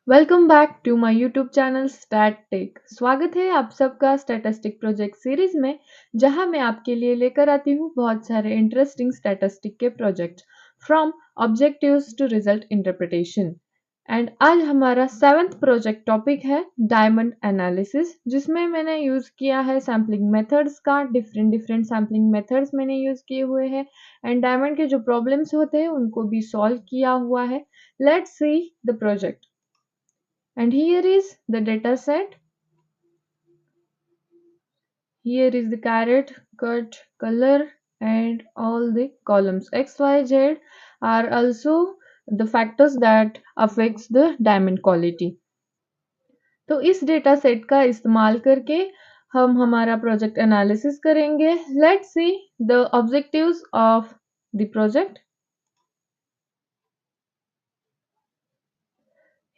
Welcome back to my YouTube channel Stat Tech. स्वागत है आप सबका स्टैटिस्टिक प्रोजेक्ट सीरीज में, जहां मैं आपके लिए लेकर आती हूँ बहुत सारे इंटरेस्टिंग स्टैटिस्टिक के project from objectives to result interpretation. And आज हमारा 7th प्रोजेक्ट टॉपिक है डायमंड एनालिसिस, जिसमें मैंने यूज किया है सैम्पलिंग मेथड्स का। डिफरेंट डिफरेंट सैम्पलिंग मेथड्स मैंने यूज किए हुए हैं एंड डायमंड के जो प्रॉब्लम्स होते हैं उनको भी सॉल्व किया हुआ है। Let's see the project. And here is the data set. Here is the caret, cut, color and all the columns. X, Y, Z are also the factors that affects the diamond quality. तो इस data set का इस्तेमाल करके हम हमारा project analysis करेंगे। Let's see the objectives of the project.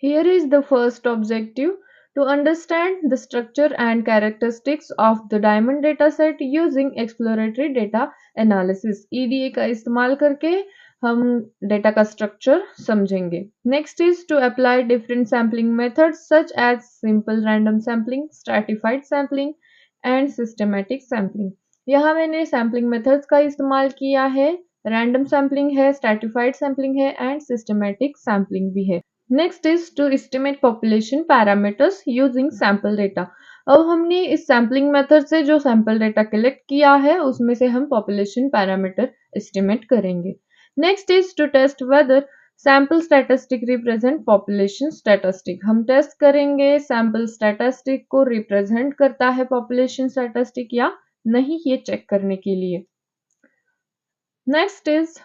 Here is the first objective: to understand the structure and characteristics of the diamond dataset using exploratory data analysis. EDA का इस्तेमाल करके हम डेटा का स्ट्रक्चर समझेंगे। Next is to apply different sampling methods such as simple random sampling, stratified sampling and systematic sampling. यहाँ मैंने sampling methods का इस्तेमाल किया है। रैंडम सैम्पलिंग है, स्ट्रैटिफाइड सैम्पलिंग है एंड सिस्टमैटिक सैम्पलिंग भी है। Next is to estimate population parameters using sample data. अब हमने इस सैम्पलिंग मेथड से जो सैंपल डेटा कलेक्ट किया है उसमें से हम पॉपुलेशन पैरामीटर एस्टिमेट करेंगे। Next is to test whether sample statistic represent population statistic. हम टेस्ट करेंगे सैंपल स्टैटिस्टिक को रिप्रेजेंट करता है पॉपुलेशन स्टैटिस्टिक या नहीं, ये चेक करने के लिए। Next is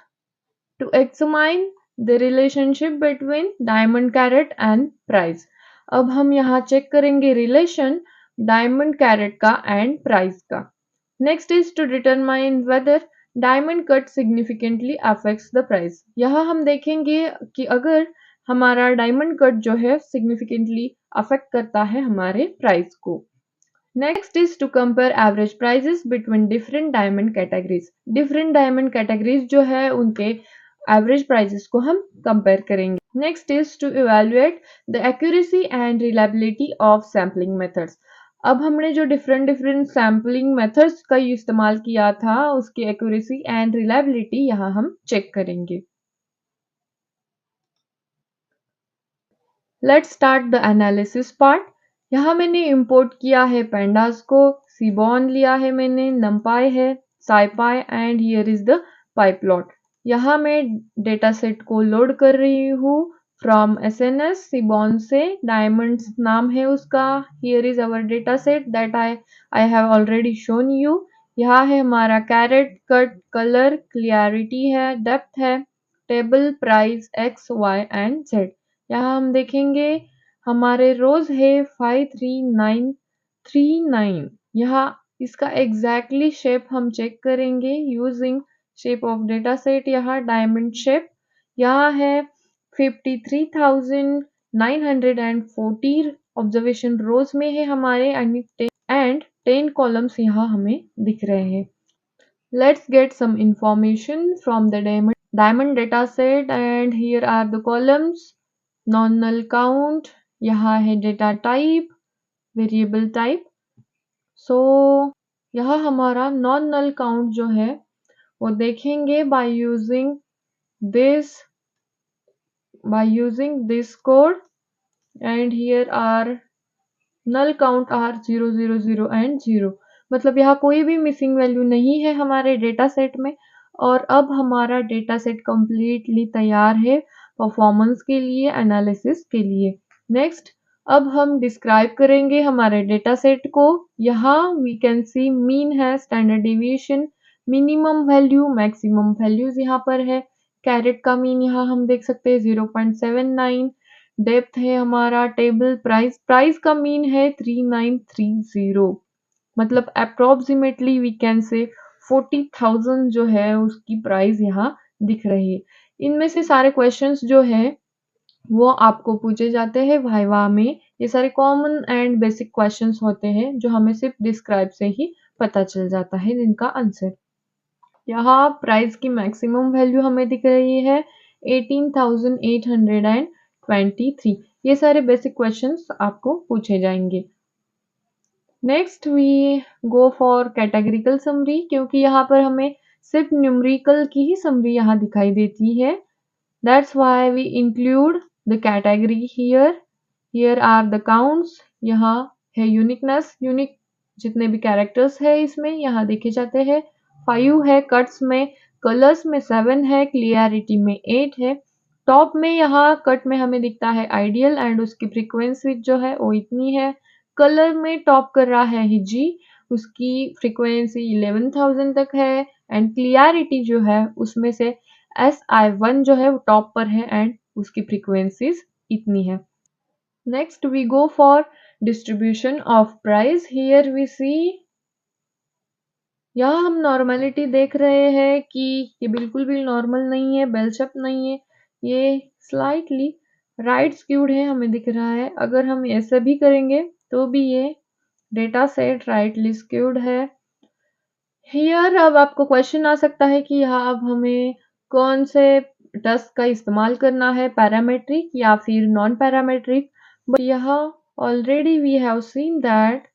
to examine the relationship between diamond carat and price। अब हम यहाँ चेक करेंगे रिलेशन डायमंड कैरेट का एंड प्राइस का। Next is to determine whether diamond cut significantly affects the price. यहाँ हम देखेंगे कि अगर हमारा डायमंड कट जो है सिग्निफिकेंटली अफेक्ट करता है हमारे प्राइस को। Next is to compare average prices between different diamond categories. Different diamond categories जो है उनके एवरेज प्राइजेस को हम कंपेयर करेंगे। Next is to evaluate the accuracy and reliability of sampling methods. अब हमने जो डिफरेंट डिफरेंट सैम्पलिंग मेथड्स का इस्तेमाल किया था उसकी एक्यूरेसी एंड रिलायबिलिटी यहाँ हम चेक करेंगे। Let's start the analysis part. यहाँ मैंने इंपोर्ट किया है पेंडास को, सीबॉन लिया है मैंने, नमपाई है, साइपाई एंड हियर इज द पाइप्लॉट। यहाँ मैं डेटा सेट को लोड कर रही हूँ फ्रॉम एसएनएस सीबॉन से। डायमंड्स नाम है उसका। Here is our data set that I have already shown you. यहाँ है हमारा कैरेट, कट, कलर, क्लियरिटी है, डेप्थ है, table, price, X, Y and Z. यहाँ हम देखेंगे हमारे रोज है 53939। यहाँ इसका एग्जैक्टली शेप हम चेक करेंगे using shape of data set. यहाँ डायमंड शेप यहाँ है 53,940 ऑब्जर्वेशन रोज में है हमारे एंड 10 कॉलम्स यहाँ हमें दिख रहे हैं। Let's get some information from the diamond data set and here are the columns. Non-null count, यहाँ है data type, variable type. So यहाँ हमारा non-null count जो है वो देखेंगे by using this code and here are null count are 0 0 0 and 0। मतलब यहाँ कोई भी मिसिंग वैल्यू नहीं है हमारे डेटा सेट में। और अब हमारा डेटा सेट कंप्लीटली तैयार है परफॉर्मेंस के लिए, एनालिसिस के लिए। नेक्स्ट अब हम डिस्क्राइब करेंगे हमारे डेटा सेट को। यहाँ वी कैन सी मीन है, standard deviation, minimum value, maximum values यहाँ पर है। कैरेट का मीन यहाँ हम देख सकते हैं 0.79। डेप्थ है हमारा, टेबल, प्राइस का मीन है 3930। मतलब अप्रोक्सीमेटली वी कैन से 40,000 जो है उसकी प्राइस यहाँ दिख रही है। इनमें से सारे क्वेश्चंस जो है वो आपको पूछे जाते हैं वाइवा में। ये सारे कॉमन एंड बेसिक क्वेश्चंस होते हैं जो हमें सिर्फ डिस्क्राइब से ही पता चल जाता है जिनका आंसर। यहाँ प्राइस की मैक्सिमम वैल्यू हमें दिख रही है 18,823। ये सारे बेसिक क्वेश्चंस आपको पूछे जाएंगे। Next we go for categorical summary, क्योंकि यहाँ पर हमें सिर्फ न्यूमेरिकल की ही समरी यहाँ दिखाई देती है। That's why we include the category here. Here are the counts, यहाँ है यूनिकनेस, यूनिक जितने भी कैरेक्टर्स है इसमें यहाँ देखे जाते हैं। 5 है कट्स में, कलर्स में 7 है, क्लियरिटी में 8 है। टॉप में यहाँ कट में हमें दिखता है आइडियल एंड उसकी फ्रीक्वेंसी जो है वो इतनी है। कलर में टॉप कर रहा है जी, उसकी फ्रीक्वेंसी 11,000 तक है एंड क्लियरिटी जो है उसमें से SI1 जो है वो टॉप पर है एंड उसकी फ्रीक्वेंसीज इतनी है। Next we go for distribution of price. Here we see, यहाँ हम नॉर्मलिटी देख रहे हैं कि ये बिल्कुल भी नॉर्मल नहीं है, बेल शेप नहीं है, ये स्लाइटली राइट स्क्यूड है हमें दिख रहा है। अगर हम ऐसे भी करेंगे तो भी ये डेटा सेट राइटली स्क्यूड है। हियर अब आपको क्वेश्चन आ सकता है कि यहाँ अब हमें कौन से टेस्ट का इस्तेमाल करना है, पैरामेट्रिक या फिर नॉन पैरामेट्रिक। बट यहाँ already we have seen that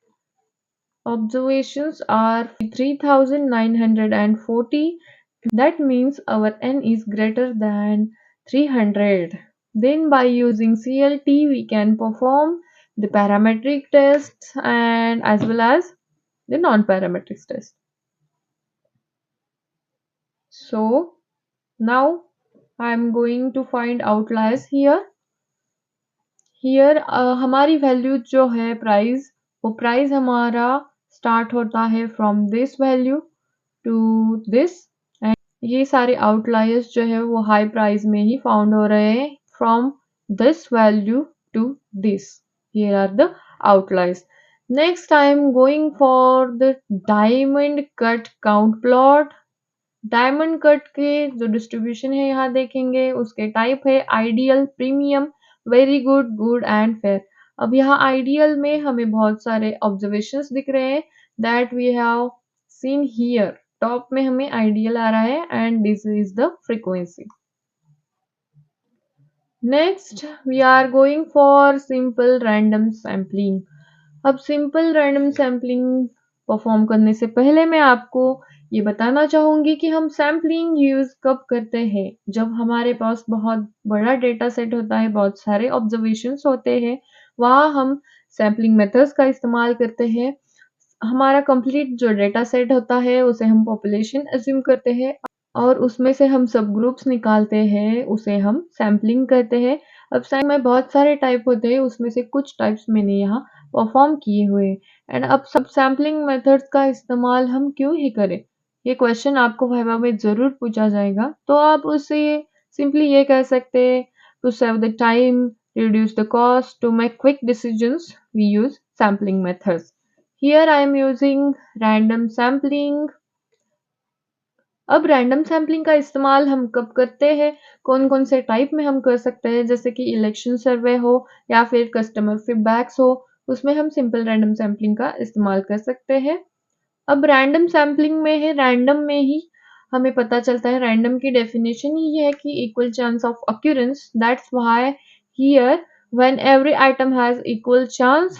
observations are 3940. That means our n is greater than 300. Then by using CLT we can perform the parametric tests and as well as the non-parametric test. So now I am going to find outliers here. Here हमारी value जो है price, वो price हमारा start होता है from this value to this and ये सारे outliers जो है वो हाई प्राइस में ही फाउंड हो रहे हैं from this value to this. Here are the outliers. Next I am going for the diamond cut count plot. Diamond cut के जो डिस्ट्रीब्यूशन है यहाँ देखेंगे, उसके टाइप है ideal, premium, very good, good and fair. अब यहाँ आइडियल में हमें बहुत सारे ऑब्जर्वेशंस दिख रहे हैं that we have seen here. Top में हमें आइडियल आ रहा है and this is the frequency. Next we are going for simple random sampling. अब सिंपल रैंडम सैम्पलिंग परफॉर्म करने से पहले मैं आपको ये बताना चाहूंगी कि हम सैम्पलिंग यूज कब करते हैं। जब हमारे पास बहुत बड़ा डेटा सेट होता है, बहुत सारे ऑब्जर्वेशंस होते हैं, वहाँ हम सैम्पलिंग मेथड्स का इस्तेमाल करते हैं। हमारा कंप्लीट जो डेटा सेट होता है उसे हम पॉपुलेशन अज्यूम करते हैं और उसमें से हम सब ग्रुप्स निकालते हैं, उसे हम सैम्पलिंग कहते हैं। अब सैम्पलिंग में बहुत सारे टाइप होते हैं, उसमें से कुछ टाइप्स मैंने यहाँ परफॉर्म किए हुए एंड अब सब सैम्पलिंग मेथड्स का इस्तेमाल हम क्यों ही करें, ये क्वेश्चन आपको वाइवा में जरूर पूछा जाएगा। तो आप उससे सिंपली ये कह सकते हैं, to save the time, reduce the cost, to make quick decisions, we use sampling methods. Here I am using random sampling. अब रैंडम सैम्पलिंग का इस्तेमाल हम कब करते हैं, कौन कौन से टाइप में हम कर सकते हैं, जैसे कि इलेक्शन सर्वे हो या फिर कस्टमर फीडबैक्स हो, उसमें हम सिंपल रैंडम सैम्पलिंग का इस्तेमाल कर सकते हैं। अब रैंडम सैम्पलिंग में है, रैंडम में ही हमें पता चलता है, रैंडम की डेफिनेशन ही है कि equal chance of occurrence. That's why here when every item has equal chance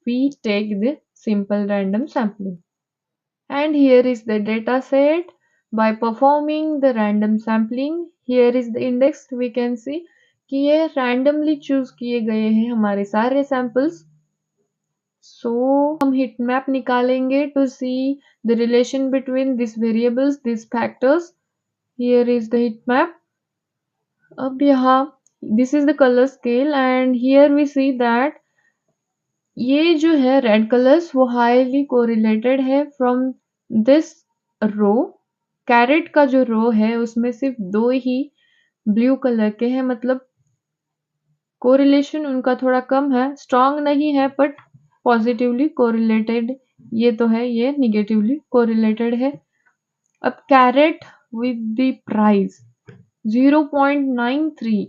we take the simple random sampling. And here is the data set. By performing the random sampling, here is the index, we can see कि ये randomly choose किए गए हैं हमारे सारे samples. So हम heat map निकालेंगे to see the relation between these variables, these factors. Here is the heat map. अब यहाँ this is the color scale and here we see that ये जो है रेड कलर्स वो हाईली कोरिलेटेड है from this row. Carat का जो रो है उसमें सिर्फ 2 ही ब्लू कलर के हैं, मतलब कोरिलेशन उनका थोड़ा कम है, स्ट्रॉन्ग नहीं है बट पॉजिटिवली कोरिलेटेड ये तो है, ये निगेटिवली कोरिलेटेड है। अब कैरेट विद द प्राइस 0.93,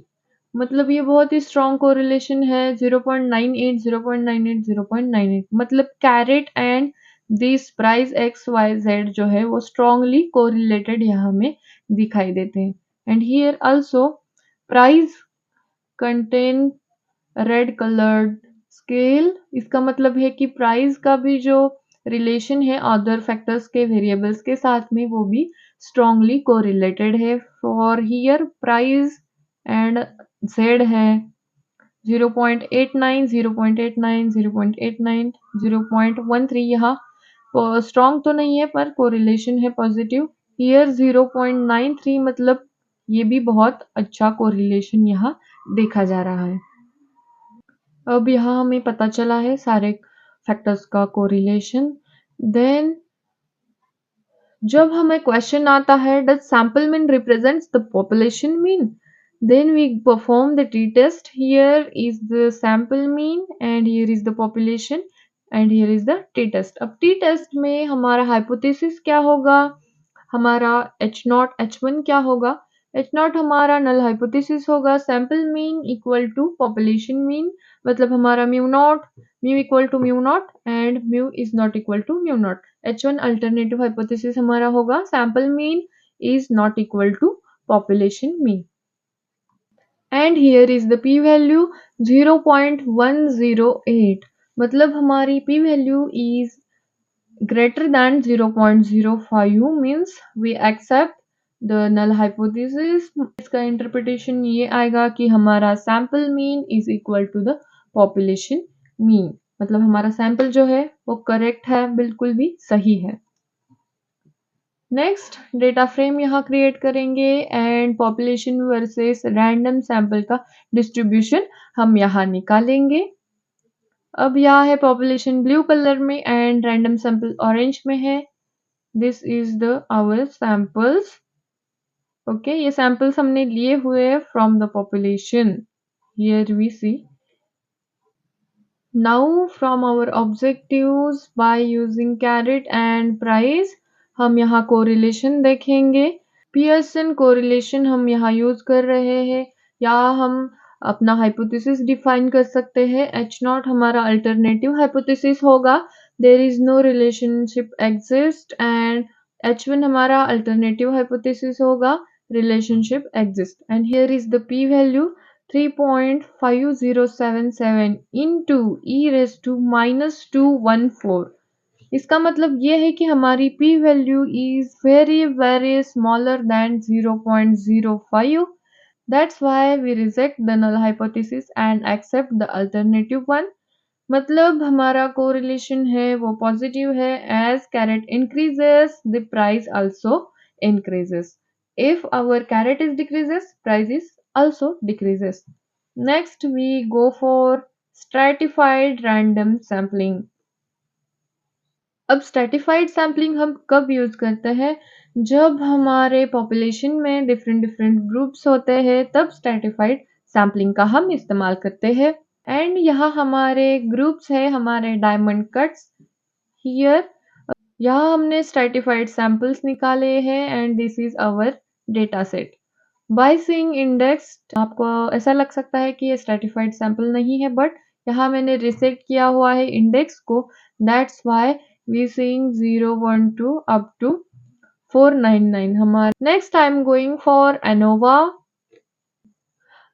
मतलब ये बहुत ही स्ट्रॉन्ग कोरिलेशन है। 0.98 0.98 0.98, मतलब carat and this price X Y Z जो है वो स्ट्रॉन्गली कोरिलेटेड यहाँ हमें दिखाई देते हैं। And here also price contain red coloured scale, इसका मतलब है कि प्राइस का भी जो रिलेशन है अदर फैक्टर्स के वेरिएबल्स के साथ में वो भी स्ट्रांगली कोरिलेटेड है। For here price and Z है 0.89, 0.89, 0.89, 0.13, यहाँ स्ट्रॉन्ग तो नहीं है पर कोरिलेशन है पॉजिटिव। हियर 0.93 मतलब ये भी बहुत अच्छा कोरिलेशन यहाँ देखा जा रहा है। अब यहाँ हमें पता चला है सारे फैक्टर्स का कोरिलेशन। देन जब हमें क्वेश्चन आता है does sample mean represents the population mean, then we perform the t test. Here is the sample mean and here is the population and here is the t test. अब t test में हमारा hypothesis क्या होगा, हमारा H not H one क्या होगा। H not हमारा null hypothesis होगा, sample mean equal to population mean, मतलब हमारा mu not, mu equal to mu not and mu is not equal to mu not. H one alternative hypothesis हमारा होगा sample mean is not equal to population mean. And here is the p value 0.108, मतलब हमारी P value is greater than 0.05 means we accept the null hypothesis। इसका interpretation ये आएगा कि हमारा sample mean is equal to the population mean, मतलब हमारा sample जो है वो करेक्ट है, बिल्कुल भी सही है। नेक्स्ट डेटा फ्रेम यहाँ क्रिएट करेंगे and population versus random sample का डिस्ट्रीब्यूशन हम यहाँ निकालेंगे। अब यहाँ है पॉपुलेशन ब्लू कलर में एंड रैंडम सैंपल ऑरेंज में है। This is the our samples. Okay, ये सैंपल्स हमने लिए हुए हैं from the population. Here we see now from our objectives by using carat and price हम यहाँ कोरिलेशन देखेंगे। पियर्सन कोरिलेशन हम यहाँ यूज कर रहे हैं, या हम अपना हाइपोथेसिस डिफाइन कर सकते हैं। एच नॉट हमारा अल्टरनेटिव हाइपोथेसिस होगा, there is no relationship exist, and H one हमारा अल्टरनेटिव हाइपोथेसिस होगा, relationship exist. And here is the p value 3.5077 into e raised to -214। इसका मतलब ये है कि हमारी p value is very very smaller than 0.05। That's why we reject the null hypothesis and accept the alternative one. मतलब हमारा correlation है वो पॉजिटिव है, as carat increases the price also increases। if our caret is decreases, price is also decreases। next we go for stratified random sampling। अब stratified sampling हम कब use करते हैं, जब हमारे पॉपुलेशन में डिफरेंट डिफरेंट ग्रुप्स होते हैं, तब स्ट्रैटिफाइड सैम्पलिंग का हम इस्तेमाल करते हैं। एंड यहाँ हमारे ग्रुप्स है, हमारे डायमंड कट्स। हियर यहाँ हमने स्ट्रैटिफाइड सैंपल्स निकाले हैं and this is our data set. By seeing index आपको ऐसा लग सकता है कि ये स्ट्रैटिफाइड सैंपल नहीं है, बट यहाँ मैंने रिसेट किया हुआ है इंडेक्स को, that's why we seeing 012 up to 499 हमारा। Next I am going for ANOVA.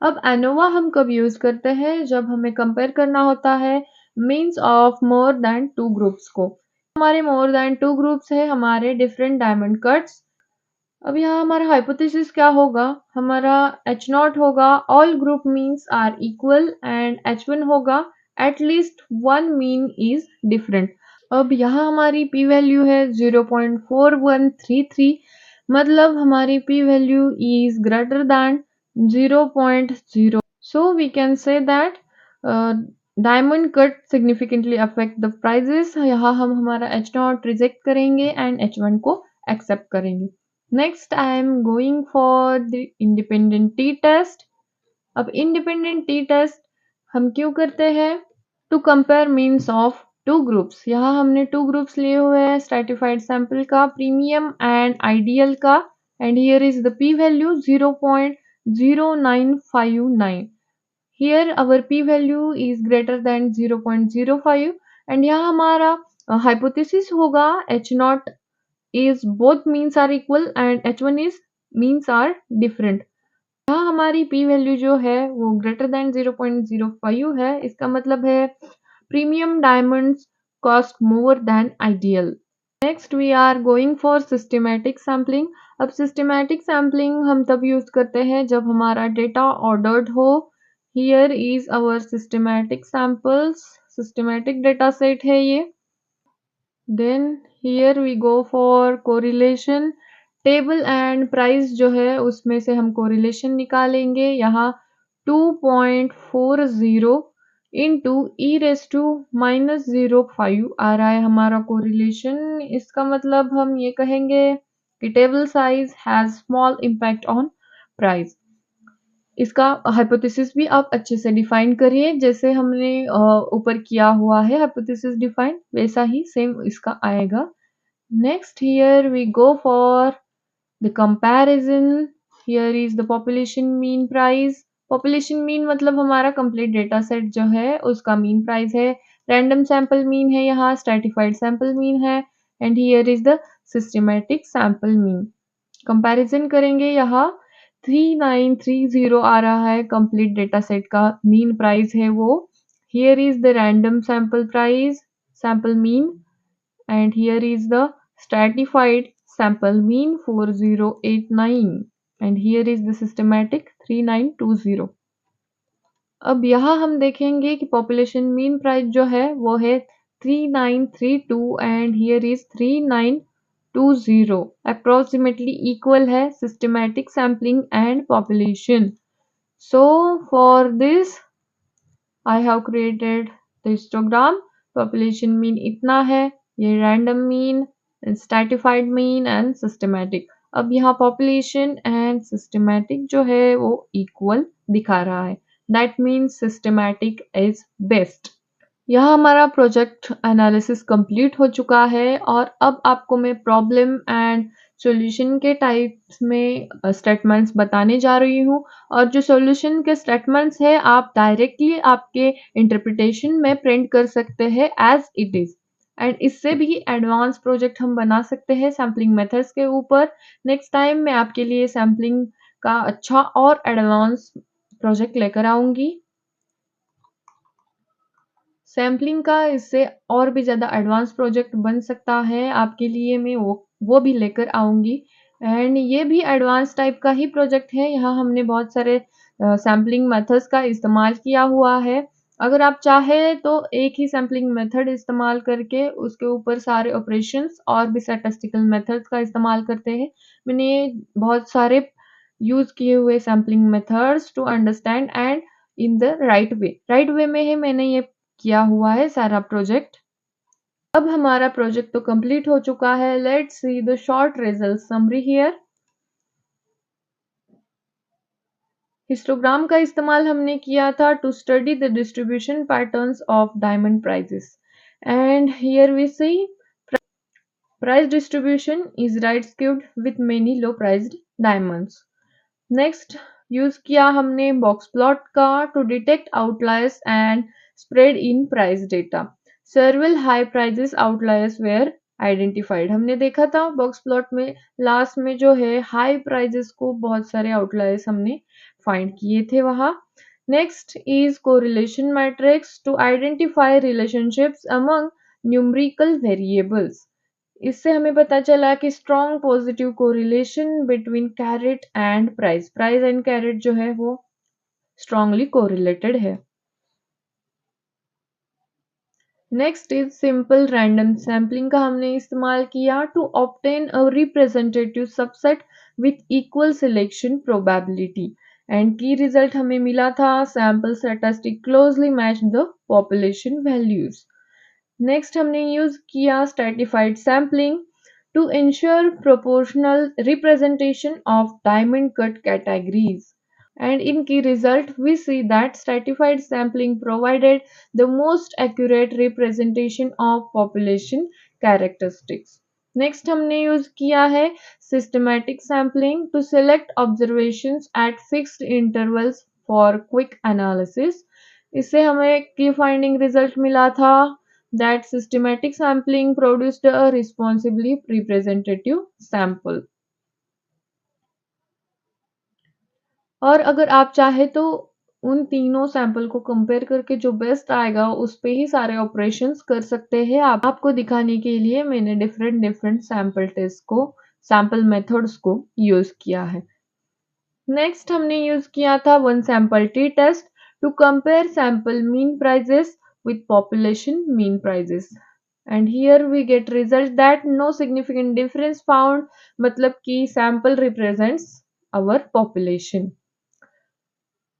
अब एनोवा हम कब यूज करते हैं, जब हमें कंपेयर करना होता है means of more than two groups को। हमारे मोर देन टू ग्रुप्स है, हमारे डिफरेंट डायमंड कट्स। अब यहाँ हमारा हाइपोथेसिस क्या होगा, हमारा एच नॉट होगा all group means are equal, and H one होगा at least one mean is different. अब यहाँ हमारी पी वैल्यू है 0.4133, मतलब हमारी P value is greater than 0.0। So we can say that diamond cut significantly affect the prices. यहाँ हम हमारा एच नॉट रिजेक्ट करेंगे एंड एच वन को एक्सेप्ट करेंगे। Next I am going for the independent T test. अब independent T test हम क्यों करते हैं, to compare means of two groups. यहाँ हमने टू ग्रुप्स लिए हुए हैं, स्ट्रैटिफाइड सैंपल का, प्रीमियम एंड आइडियल का, and here is the p value 0.0959। Here our p value is greater than 0.05, and यहाँ हमारा हाइपोथेसिस होगा H not is both means are equal and h1 is means are different। यहाँ हमारी P value जो है वो greater than 0.05 है। इसका मतलब है premium diamonds cost more than ideal. Next we are going for systematic sampling. अब सिस्टमैटिक सैम्पलिंग हम तब यूज करते हैं जब हमारा डेटा ऑर्डर्ड हो। Here is our systematic samples, systematic data set है ये। Then here we go for correlation table and price जो है उसमें से हम कोरिलेशन निकालेंगे। यहाँ 2.40 इंटू ई रेस टू -05 आ रहा है हमारा कोरिलेशन। इसका मतलब हम ये कहेंगे कि table size has small impact on price. इसका हाइपोथेसिस भी आप अच्छे से डिफाइन करिए, जैसे हमने ऊपर किया हुआ है हाइपोथेसिस डिफाइन, वैसा ही सेम इसका आएगा। Next here we go for the comparison. Here is the population mean price. Population mean मतलब हमारा कंप्लीट डेटा सेट जो है उसका मीन प्राइस है। रैंडम सैंपल मीन है, यहाँ स्ट्रैटिफाइड सैंपल मीन है, and here is the systematic sample mean. Comparison करेंगे, यहाँ 3930 आ रहा है कंप्लीट डेटा सेट का मीन प्राइस है वो। Here is the random sample price sample mean, and here is the stratified sample mean 4089, and here is the systematic 3920। अब यहाँ हम देखेंगे कि पॉपुलेशन मीन प्राइस जो है वो है 3932 and here is 3920, approximately equal है systematic sampling and population. So for this I have created the histogram। Population mean इतना है, ये random mean, stratified mean and systematic. अब यहाँ पॉपुलेशन एंड सिस्टमैटिक जो है वो इक्वल दिखा रहा है, that means systematic is best. यहाँ हमारा प्रोजेक्ट एनालिसिस कंप्लीट हो चुका है और अब आपको मैं प्रॉब्लम एंड सॉल्यूशन के टाइप्स में स्टेटमेंट्स बताने जा रही हूँ। और जो सॉल्यूशन के स्टेटमेंट्स है आप डायरेक्टली आपके इंटरप्रिटेशन में प्रिंट कर सकते हैं एज इट इज, एंड इससे भी एडवांस प्रोजेक्ट हम बना सकते हैं सैम्पलिंग मेथड्स के ऊपर। नेक्स्ट टाइम मैं आपके लिए सैम्पलिंग का अच्छा और एडवांस प्रोजेक्ट लेकर आऊंगी। सैम्पलिंग का इससे और भी ज़्यादा एडवांस प्रोजेक्ट बन सकता है आपके लिए, मैं वो भी लेकर आऊँगी। एंड ये भी एडवांस टाइप का ही प्रोजेक्ट है, यहाँ हमने बहुत सारे सैम्पलिंग मेथड्स का इस्तेमाल किया हुआ है। अगर आप चाहें तो एक ही सैम्पलिंग मेथड इस्तेमाल करके उसके ऊपर सारे ऑपरेशंस और भी स्टैटिस्टिकल मेथड्स का इस्तेमाल करते हैं। मैंने बहुत सारे यूज़ किए हुए sampling methods to understand and in the right way में है मैंने ये किया हुआ है सारा प्रोजेक्ट। अब हमारा प्रोजेक्ट तो कंप्लीट हो चुका है। Let's see the short result summary here. Histogram का इस्तेमाल हमने किया था to study the distribution patterns of diamond prices, and here we see price distribution is right skewed with many low priced diamonds। Next use किया हमने box plot का to detect outliers and spread in price data. Several high prices outliers were identified. हमने देखा था box plot में last में जो है हाई प्राइजेस को बहुत सारे आउटलायर्स हमने फाइंड किए थे वहाँ। Next is correlation matrix to identify relationships among numerical variables. इससे हमें पता चला कि strong positive correlation between carat and price, price and carat जो है वो स्ट्रांगली कोरिलेटेड है। Next is simple random sampling का हमने इस्तेमाल किया to obtain a representative subset with equal selection probability, and की रिजल्ट हमें मिला था sample statistic closely match the population values. Next हमने यूज किया stratified sampling to ensure proportional representation of diamond cut categories. And in key result, we see that stratified sampling provided the most accurate representation of population characteristics. Next हमने use किया है systematic sampling to select observations at fixed intervals for quick analysis। इससे हमें की finding result मिला था that systematic sampling produced a responsibly representative sample। और अगर आप चाहे तो उन तीनों सैंपल को कंपेयर करके जो बेस्ट आएगा उस पे ही सारे ऑपरेशंस कर सकते हैं। आपको दिखाने के लिए मैंने डिफरेंट डिफरेंट सैंपल मेथड्स को यूज किया है। नेक्स्ट हमने यूज किया था one sample t test to compare sample mean prices with population mean prices, and here we get result that no significant difference found, मतलब कि sample represents our population।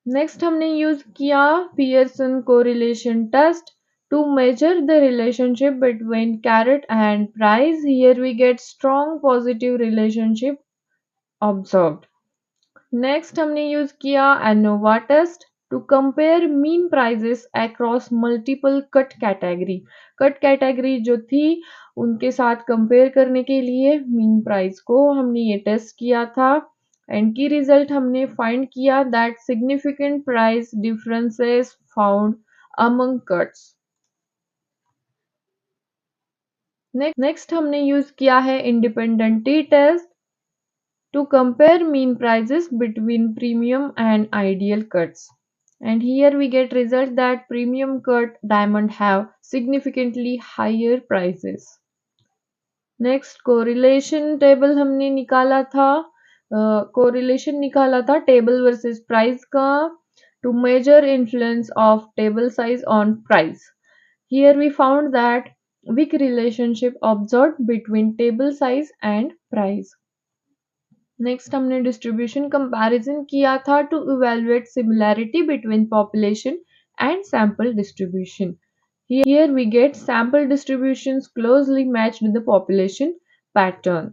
Next हमने use किया Pearson correlation test to measure the relationship between carrot and price. Here we get strong positive relationship observed। Next हमने use किया ANOVA test to compare mean prices across multiple cut category. Cut category जो थी उनके साथ compare करने के लिए mean price को हमने ये टेस्ट किया था, एंड की रिजल्ट हमने फाइंड किया that significant price differences found among cuts. Next हमने यूज किया है independent T test to compare mean prices between premium and ideal cuts. And here we get result that premium cut diamond have significantly higher prices। Next correlation table हमने निकाला था, correlation निकाला था table versus price का to measure influence of table size on price. Here we found that weak relationship observed between table size and price। Next हमने distribution comparison किया था to evaluate similarity between population and sample distribution. Here we get sample distributions closely matched the population pattern.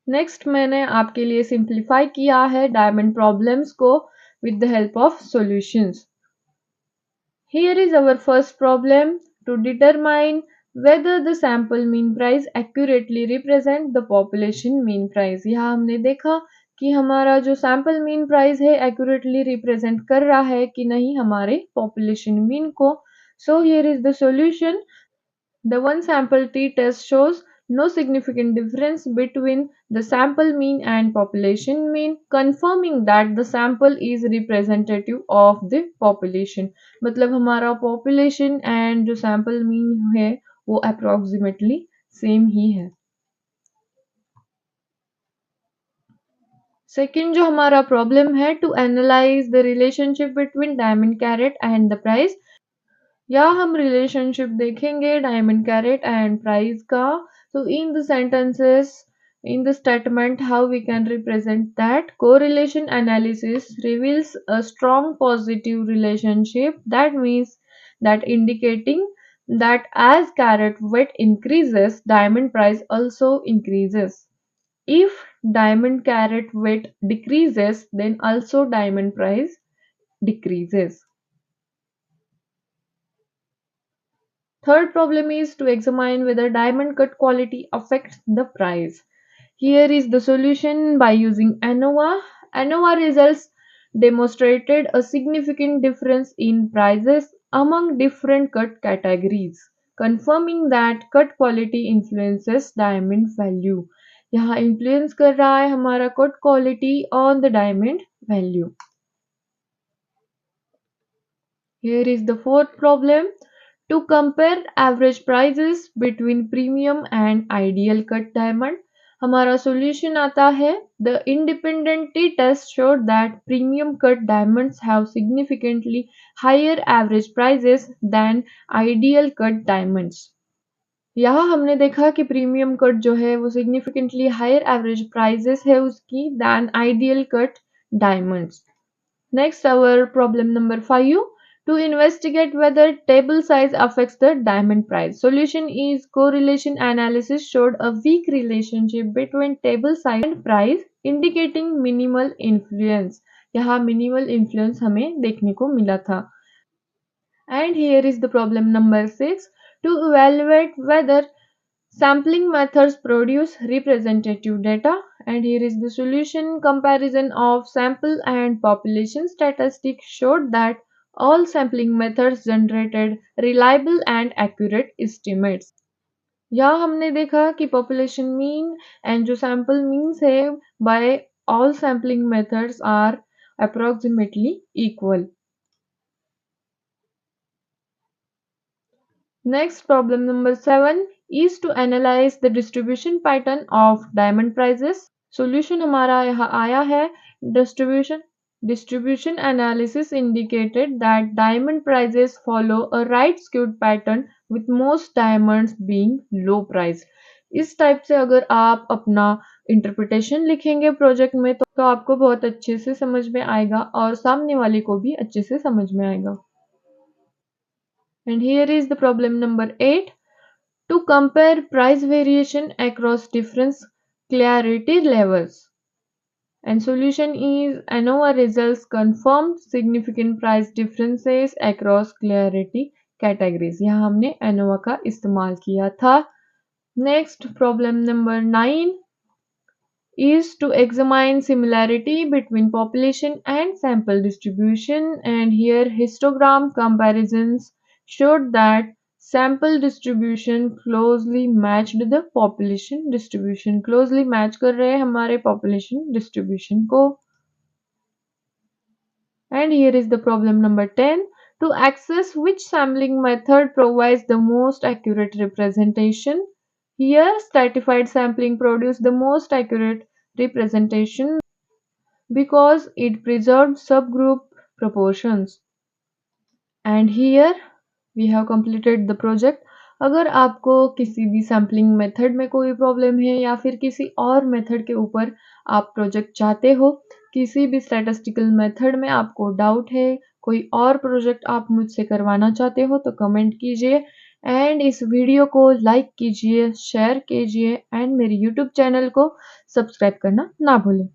Next मैंने आपके लिए simplify किया है diamond problems को with the help of solutions. Here is our first problem to determine whether the sample mean price accurately represent the population mean price। यहाँ हमने देखा कि हमारा जो सैंपल मीन प्राइस है एक्यूरेटली रिप्रेजेंट कर रहा है कि नहीं हमारे पॉपुलेशन मीन को। So here is the solution. The one sample t-test shows no significant difference between the sample mean and population mean, confirming that the sample is representative of the population। मतलब हमारा population and जो sample mean है वो approximately same ही है। Second जो हमारा problem है to analyse the relationship between diamond carat and the price. या हम रिलेशनशिप देखेंगे डायमंड कैरेट एंड प्राइस का। तो in the sentences in the statement how we can represent that correlation analysis reveals a strong positive relationship, that means that indicating that as carat weight increases diamond price also increases, if diamond carat weight decreases then also diamond price decreases। Third problem is to examine whether diamond cut quality affects the price। Here is the solution by using ANOVA। ANOVA results demonstrated a significant difference in prices among different cut categories, confirming that cut quality influences diamond value। यहाँ influence कर रहा है हमारा cut quality on the diamond value। Here is the fourth problem to compare average prices between premium and ideal cut diamond। हमारा solution आता है the independent t-test showed that premium cut diamonds have significantly higher average prices than ideal cut diamonds। यहाँ हमने देखा कि premium cut जो है वो सिग्निफिकेंटली हायर एवरेज प्राइजेस है उसकी than ideal cut diamonds. Next, our problem number 5 to investigate whether table size affects the diamond price. Solution is correlation analysis showed a weak relationship between table size and price, indicating minimal influence। यहाँ minimal influence हमें देखने को मिला था। And here is the problem number 6 to evaluate whether sampling methods produce representative data, and here is the solution. Comparison of sample and population statistics showed that all sampling methods generated reliable and accurate estimates। यहाँ हमने देखा कि population mean and जो sample means है bye all sampling methods are approximately equal. Next, problem number 7 is to analyze the distribution pattern of diamond prices. Solution हमारा यहाँ आया है distribution analysis indicated that diamond prices follow a right skewed pattern with most diamonds being low price. इस type से अगर आप अपना interpretation लिखेंगे प्रोजेक्ट में तो आपको बहुत अच्छे से समझ में आएगा और सामने वाले को भी अच्छे से समझ में आएगा. And here is the problem number 8. To compare price variation across different clarity levels. And solution is ANOVA results confirm significant price differences across clarity categories. यहाँ हमने ANOVA का इस्तेमाल किया था. Next, problem number 9 is to examine similarity between population and sample distribution, and here histogram comparisons showed that sample distribution closely matched the population distribution. Closely match कर रहे हैं हमारे population distribution को. And here is the problem number 10. To access which sampling method provides the most accurate representation. Here, stratified sampling produced the most accurate representation because it preserved subgroup proportions. And here we have completed the project. अगर आपको किसी भी sampling method में कोई problem है या फिर किसी और मेथड के ऊपर आप प्रोजेक्ट चाहते हो, किसी भी स्टैटिस्टिकल मेथड में आपको डाउट है, कोई और प्रोजेक्ट आप मुझसे करवाना चाहते हो तो कमेंट कीजिए एंड इस वीडियो को लाइक कीजिए, शेयर कीजिए एंड मेरे यूट्यूब चैनल को सब्सक्राइब करना ना भूलें.